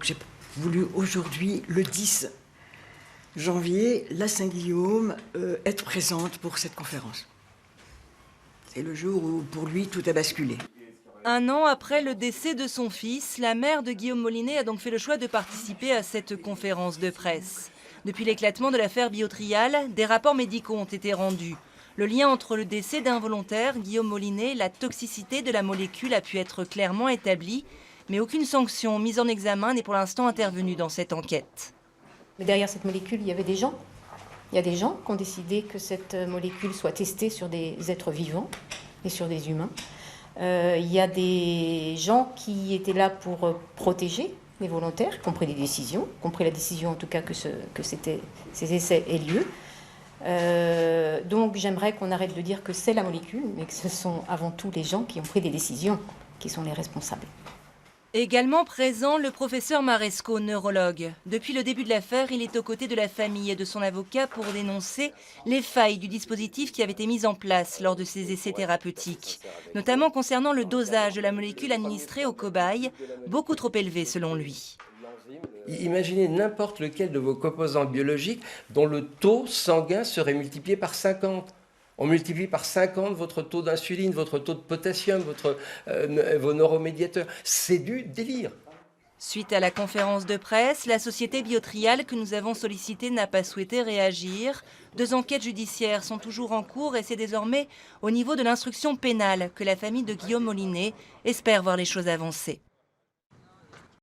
J'ai voulu aujourd'hui, le 10 janvier, la Saint-Guillaume, être présente pour cette conférence. C'est le jour où, pour lui, tout a basculé. Un an après le décès de son fils, la mère de Guillaume Molinet a donc fait le choix de participer à cette conférence de presse. Depuis l'éclatement de l'affaire Biotrial, des rapports médicaux ont été rendus. Le lien entre le décès d'involontaire, Guillaume Molinet, et la toxicité de la molécule a pu être clairement établi, mais aucune sanction mise en examen n'est pour l'instant intervenue dans cette enquête. Mais derrière cette molécule, il y avait des gens. Il y a des gens qui ont décidé que cette molécule soit testée sur des êtres vivants et sur des humains. Il y a des gens qui étaient là pour protéger les volontaires, qui ont pris des décisions, qui ont pris la décision en tout cas que ces essais aient lieu. Donc j'aimerais qu'on arrête de dire que c'est la molécule, mais que ce sont avant tout les gens qui ont pris des décisions qui sont les responsables. Également présent, le professeur Maresco, neurologue. Depuis le début de l'affaire, il est aux côtés de la famille et de son avocat pour dénoncer les failles du dispositif qui avait été mis en place lors de ces essais thérapeutiques, notamment concernant le dosage de la molécule administrée aux cobayes, beaucoup trop élevé selon lui. Imaginez n'importe lequel de vos composants biologiques dont le taux sanguin serait multiplié par 50. On multiplie par 50 votre taux d'insuline, votre taux de potassium, vos neuromédiateurs. C'est du délire. Suite à la conférence de presse, la société Biotrial que nous avons sollicitée n'a pas souhaité réagir. 2 enquêtes judiciaires sont toujours en cours et c'est désormais au niveau de l'instruction pénale que la famille de Guillaume Molinet espère voir les choses avancer.